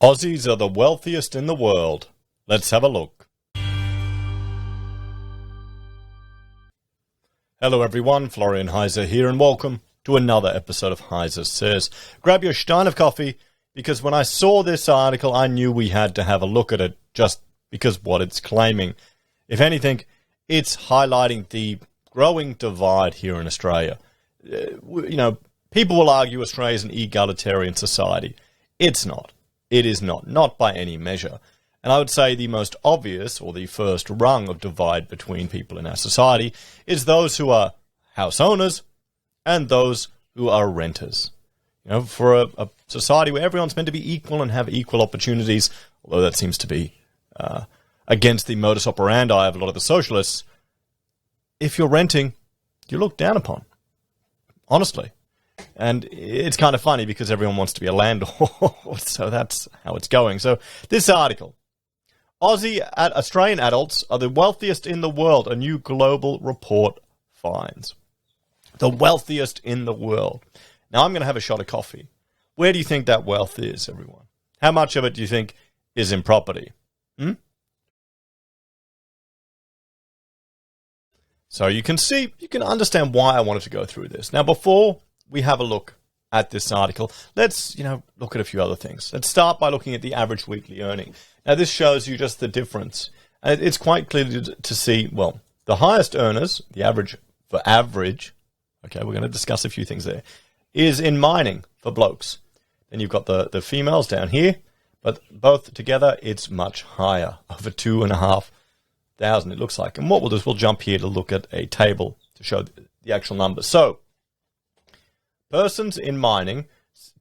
Aussies are the wealthiest in the world. Let's have a look. Hello everyone, Florian.Heise here, and welcome to another episode of HeiseSays. Grab your stein of coffee, because when I saw this article, I knew we had to have a look at it, just because what it's claiming. If anything, it's highlighting the growing divide here in Australia. People will argue Australia is an egalitarian society. It's not. It is not by any measure. And I would say the most obvious, or the first rung of divide between people in our society, is those who are house owners and those who are renters. For a society where everyone's meant to be equal and have equal opportunities, although that seems to be against the modus operandi of a lot of the socialists, if you're renting, you're looked down upon. Honestly. And it's kind of funny because everyone wants to be a landlord, so that's how it's going. So this article, Australian adults are the wealthiest in the world, a new global report finds. The wealthiest in the world. Now I'm going to have a shot of coffee. Where do you think that wealth is, everyone? How much of it do you think is in property? So you can understand why I wanted to go through this. Now before we have a look at this article, let's look at a few other things. Let's start by looking at the average weekly earning. Now this shows you just the difference. And it's quite clear to see, well, the highest earners, the average, okay, we're going to discuss a few things there, is in mining for blokes. Then you've got the females down here, but both together it's much higher, over 2,500 it looks like. And what we'll do is we'll jump here to look at a table to show the actual numbers. So persons in mining,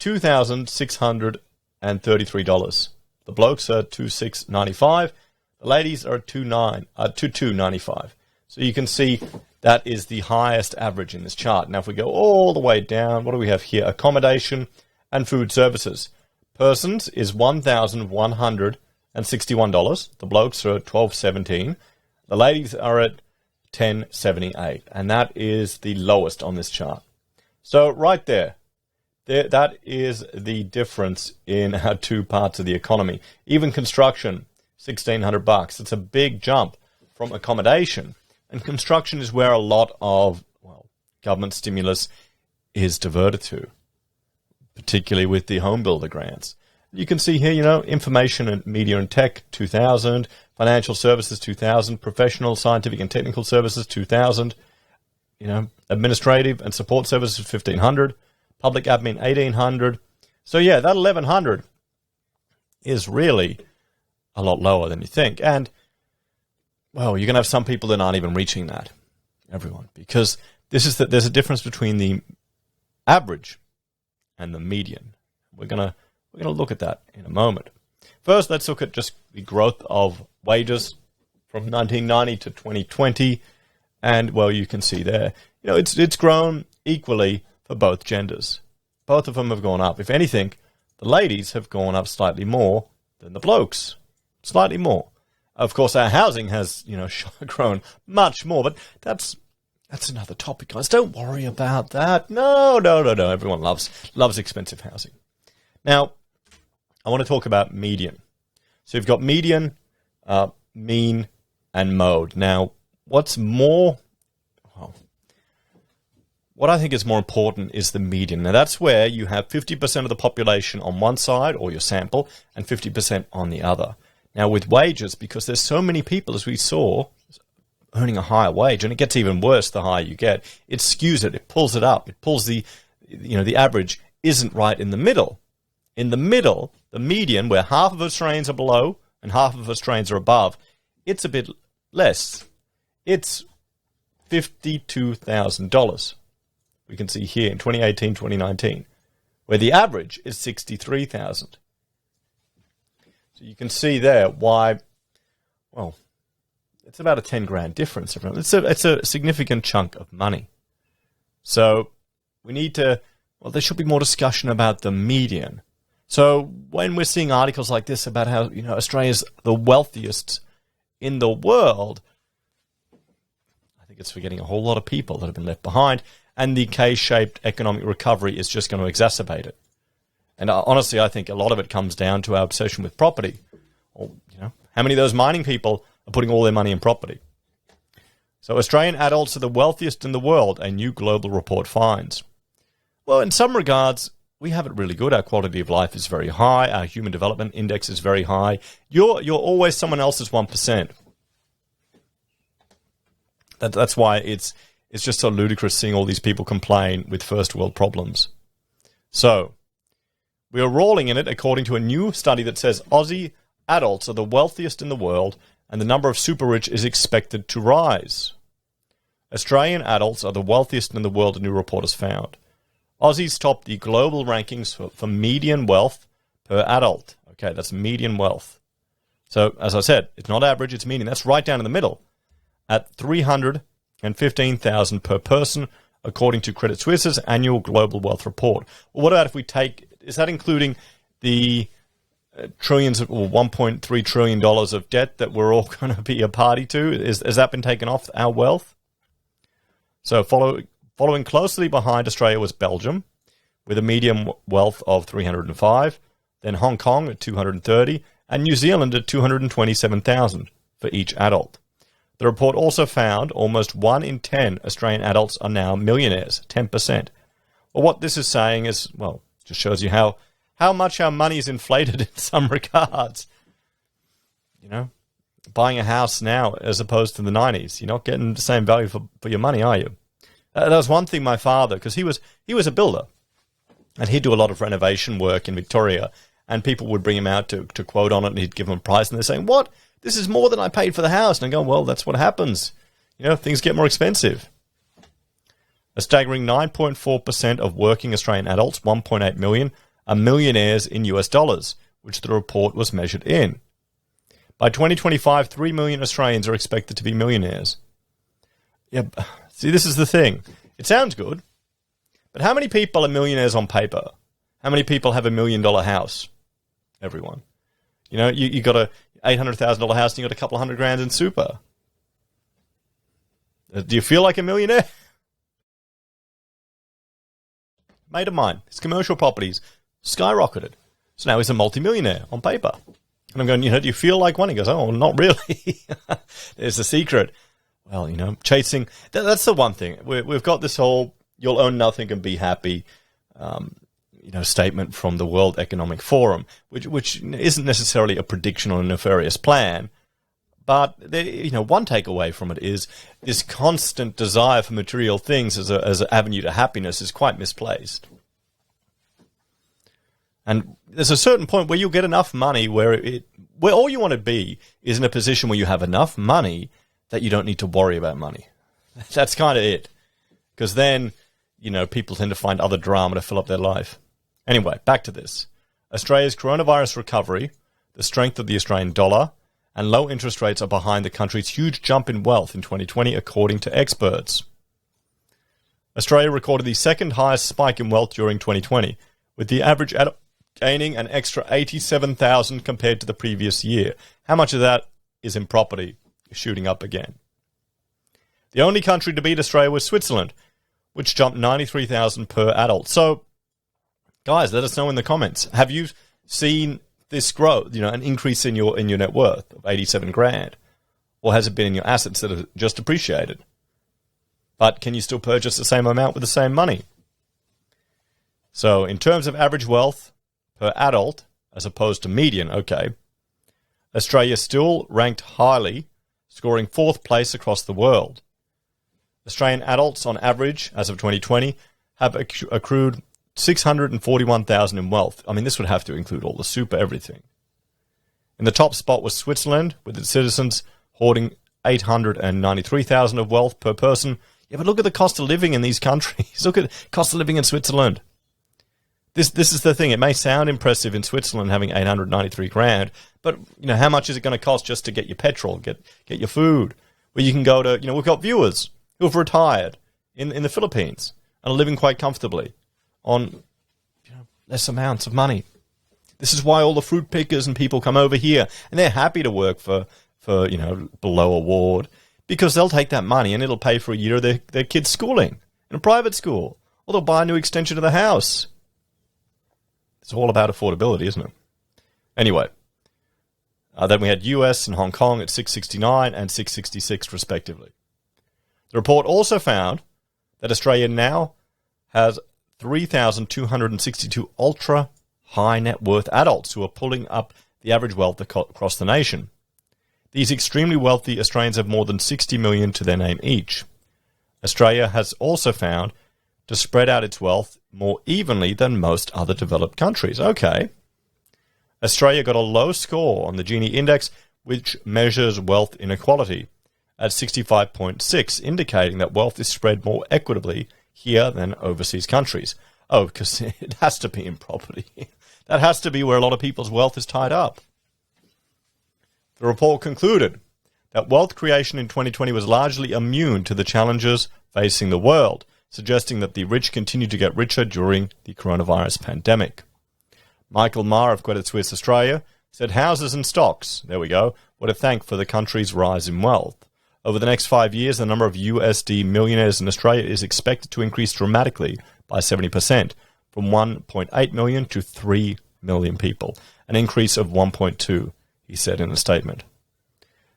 $2,633. The blokes are $2,695. The ladies are $2,295. So you can see that is the highest average in this chart. Now if we go all the way down, what do we have here? Accommodation and food services. Persons is $1,161. The blokes are at $1,217. The ladies are at $1,078. And that is the lowest on this chart. So right there, that is the difference in our two parts of the economy. Even construction, $1,600. It's a big jump from accommodation. And construction is where a lot of, government stimulus is diverted to, particularly with the home builder grants. You can see here, information and media and tech, 2,000, financial services, 2,000, professional, scientific and technical services, 2,000. Administrative and support services, 1,500. Public admin, 1,800. So yeah, that 1,100 is really a lot lower than you think. And, you're going to have some people that aren't even reaching that, everyone, because there's a difference between the average and the median. We're going to look at that in a moment. First, let's look at just the growth of wages from 1990 to 2020. And, you can see there, it's grown equally for both genders. Both of them have gone up. If anything, the ladies have gone up slightly more than the blokes. Slightly more. Of course, our housing has, grown much more, but that's another topic, guys. Don't worry about that. No. Everyone loves expensive housing. Now, I want to talk about median. So you've got median, mean, and mode. Now, what I think is more important is the median. Now, that's where you have 50% of the population on one side, or your sample, and 50% on the other. Now, with wages, because there's so many people, as we saw, earning a higher wage, and it gets even worse the higher you get, it skews it, it pulls it up, it pulls the average isn't right in the middle. In the middle, the median, where half of Australians are below and half of Australians are above, it's a bit less. It's $52,000. We can see here in 2018, 2019, where the average is $63,000. So you can see there why, it's about a 10 grand difference. It's a significant chunk of money. So we need to, there should be more discussion about the median. So when we're seeing articles like this about how, Australia's the wealthiest in the world, I think it's forgetting a whole lot of people that have been left behind, and the K-shaped economic recovery is just going to exacerbate it. And honestly, I think a lot of it comes down to our obsession with property. Or, how many of those mining people are putting all their money in property? So Australian adults are the wealthiest in the world, a new global report finds. Well, in some regards, we have it really good. Our quality of life is very high. Our human development index is very high. You're always someone else's 1%. That's why it's just so ludicrous seeing all these people complain with first world problems. So, we are rolling in it according to a new study that says Aussie adults are the wealthiest in the world and the number of super rich is expected to rise. Australian adults are the wealthiest in the world, a new report has found. Aussies top the global rankings for median wealth per adult. Okay, that's median wealth. So, as I said, it's not average, it's median. That's right down in the middle at $315,000 per person, according to Credit Suisse's annual global wealth report. Well, what about if we take, is that including the trillions or $1.3 trillion of debt that we're all going to be a party to? Has that been taken off our wealth? So following closely behind Australia was Belgium, with a median wealth of 305, then Hong Kong at 230, and New Zealand at 227,000 for each adult. The report also found almost 1 in 10 Australian adults are now millionaires, 10%. Well, what this is saying is, well, just shows you how much our money is inflated in some regards. Buying a house now as opposed to the 90s, you're not getting the same value for your money, are you? That was one thing my father, because he was a builder, and he'd do a lot of renovation work in Victoria, and people would bring him out to quote on it, and he'd give them a price, and they're saying, "What? This is more than I paid for the house." And I go, well, that's what happens. Things get more expensive. A staggering 9.4% of working Australian adults, 1.8 million, are millionaires in US dollars, which the report was measured in. By 2025, 3 million Australians are expected to be millionaires. Yeah, see, this is the thing. It sounds good, but how many people are millionaires on paper? How many people have $1 million house? Everyone. You got a $800,000 house and you got a couple of $100,000 in super. Do you feel like a millionaire? Mate of mine, his commercial properties skyrocketed. So now he's a multimillionaire on paper. And I'm going, do you feel like one? He goes, oh, not really. There's the secret. Well, chasing. That's the one thing. We've got this whole "you'll own nothing and be happy" statement from the World Economic Forum, which isn't necessarily a prediction or a nefarious plan, but one takeaway from it is this constant desire for material things as an avenue to happiness is quite misplaced. And there's a certain point where you'll get enough money where all you want to be is in a position where you have enough money that you don't need to worry about money. That's kind of it. Because then, people tend to find other drama to fill up their life. Anyway, back to this. Australia's coronavirus recovery, the strength of the Australian dollar, and low interest rates are behind the country's huge jump in wealth in 2020, according to experts. Australia recorded the second highest spike in wealth during 2020, with the average adult gaining an extra 87,000 compared to the previous year. How much of that is in property? Shooting up again. The only country to beat Australia was Switzerland, which jumped 93,000 per adult. So, guys, let us know in the comments. Have you seen this growth? An increase in your net worth of 87 grand, or has it been in your assets that have just appreciated? But can you still purchase the same amount with the same money? So, in terms of average wealth per adult, as opposed to median, okay, Australia still ranked highly, scoring 4th place across the world. Australian adults, on average, as of 2020, have accrued 641,000 in wealth. I mean, this would have to include all the super, everything. In the top spot was Switzerland, with its citizens hoarding 893,000 of wealth per person. Yeah, but look at the cost of living in these countries. Look at cost of living in Switzerland. This is the thing. It may sound impressive in Switzerland having 893 grand, but how much is it going to cost just to get your petrol, get your food? Where you can go to, we've got viewers who have retired in the Philippines and are living quite comfortably on less amounts of money. This is why all the fruit pickers and people come over here, and they're happy to work for below award, because they'll take that money and it'll pay for a year of their kids' schooling in a private school, or they'll buy a new extension to the house. It's all about affordability, isn't it? Anyway, then we had US and Hong Kong at 669 and 666 respectively. The report also found that Australia now has 3,262 ultra high net worth adults who are pulling up the average wealth across the nation. These extremely wealthy Australians have more than 60 million to their name each. Australia has also found to spread out its wealth more evenly than most other developed countries. Okay. Australia got a low score on the Gini index, which measures wealth inequality, at 65.6, indicating that wealth is spread more equitably here than overseas countries. Oh, because it has to be in property. That has to be where a lot of people's wealth is tied up. The report concluded that wealth creation in 2020 was largely immune to the challenges facing the world, suggesting that the rich continued to get richer during the coronavirus pandemic. Michael Maher of Credit Suisse Australia said houses and stocks, there we go, were to thank for the country's rise in wealth. Over the next 5 years, the number of USD millionaires in Australia is expected to increase dramatically by 70%, from 1.8 million to 3 million people, an increase of 1.2, he said in a statement.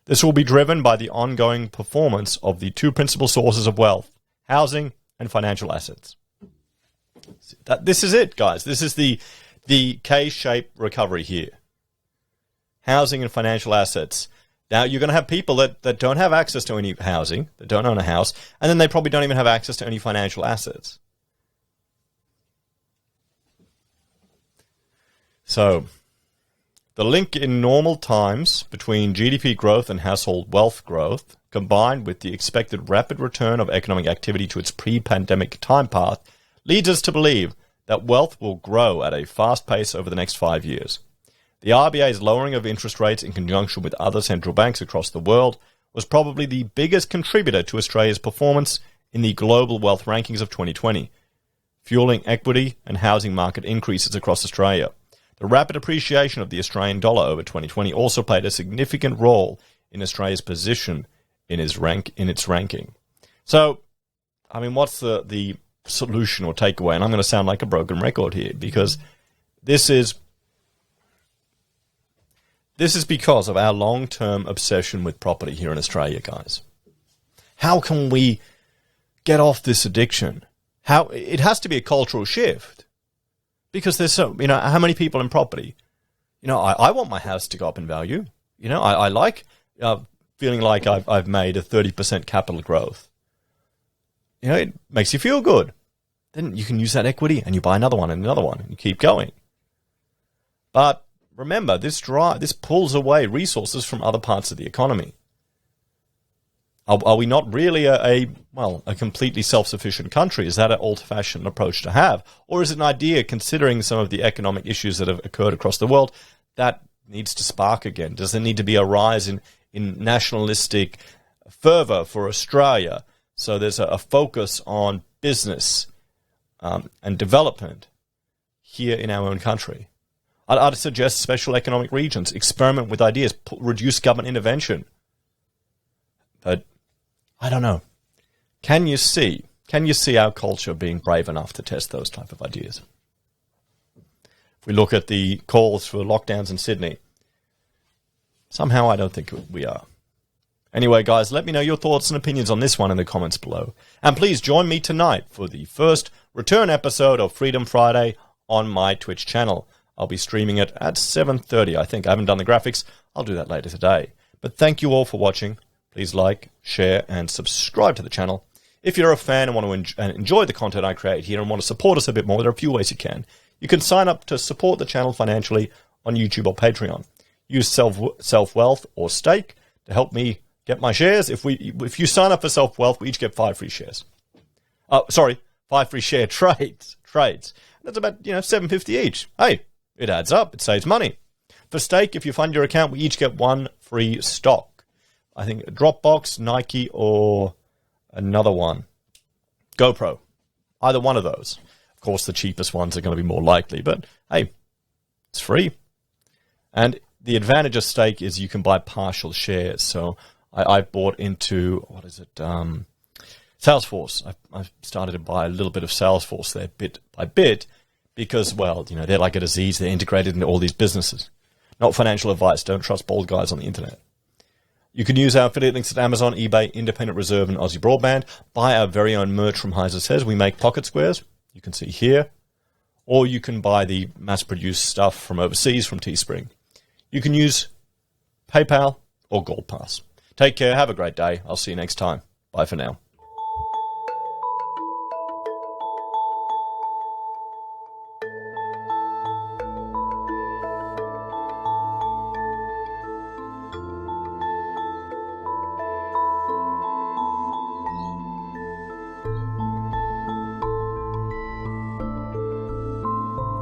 This will be driven by the ongoing performance of the two principal sources of wealth, housing and financial assets. This is it, guys. This is the K-shaped recovery here. Housing and financial assets. Now, you're going to have people that don't have access to any housing, that don't own a house, and then they probably don't even have access to any financial assets. So, the link in normal times between GDP growth and household wealth growth, combined with the expected rapid return of economic activity to its pre-pandemic time path, leads us to believe that wealth will grow at a fast pace over the next 5 years. The RBA's lowering of interest rates in conjunction with other central banks across the world was probably the biggest contributor to Australia's performance in the global wealth rankings of 2020, fueling equity and housing market increases across Australia. The rapid appreciation of the Australian dollar over 2020 also played a significant role in Australia's position in its ranking. So, I mean, what's the solution or takeaway? And I'm going to sound like a broken record here, because this is because of our long-term obsession with property here in Australia, guys. How can we get off this addiction? It has to be a cultural shift, because there's how many people in property? I want my house to go up in value. I like feeling like I've made a 30% capital growth. It makes you feel good. Then you can use that equity and you buy another one and another one and you keep going. But remember, this pulls away resources from other parts of the economy. Are we not really a completely self-sufficient country? Is that an old-fashioned approach to have? Or is it an idea, considering some of the economic issues that have occurred across the world, that needs to spark again? Does there need to be a rise in nationalistic fervor for Australia? So there's a focus on business and development here in our own country. I'd suggest special economic regions, experiment with ideas, reduce government intervention. But I don't know. Can you see our culture being brave enough to test those type of ideas? If we look at the calls for lockdowns in Sydney, somehow I don't think we are. Anyway, guys, let me know your thoughts and opinions on this one in the comments below. And please join me tonight for the first return episode of Freedom Friday on my Twitch channel. I'll be streaming it at 7:30, I think. I haven't done the graphics. I'll do that later today. But thank you all for watching. Please like, share, and subscribe to the channel. If you're a fan and want to enjoy the content I create here and want to support us a bit more, there are a few ways you can. You can sign up to support the channel financially on YouTube or Patreon. Use SelfWealth or Stake to help me get my shares. If you sign up for SelfWealth, we each get 5 free shares. 5 free share trades. That's about $7.50 each. Hey, it adds up. It saves money. For Stake, if you fund your account, we each get 1 free stock. I think Dropbox, Nike, or another one. GoPro. Either one of those. Of course, the cheapest ones are going to be more likely, but hey, it's free. And the advantage of Stake is you can buy partial shares. So I bought into, Salesforce. I've started to buy a little bit of Salesforce there bit by bit, because, well, they're like a disease. They're integrated into all these businesses. Not financial advice. Don't trust bald guys on the internet. You can use our affiliate links at Amazon, eBay, Independent Reserve, and AussieBroadband. Buy our very own merch from HeiseSays. We make pocket squares. You can see here. Or you can buy the mass-produced stuff from overseas from Teespring. You can use PayPal or Gold Pass. Take care. Have a great day. I'll see you next time. Bye for now.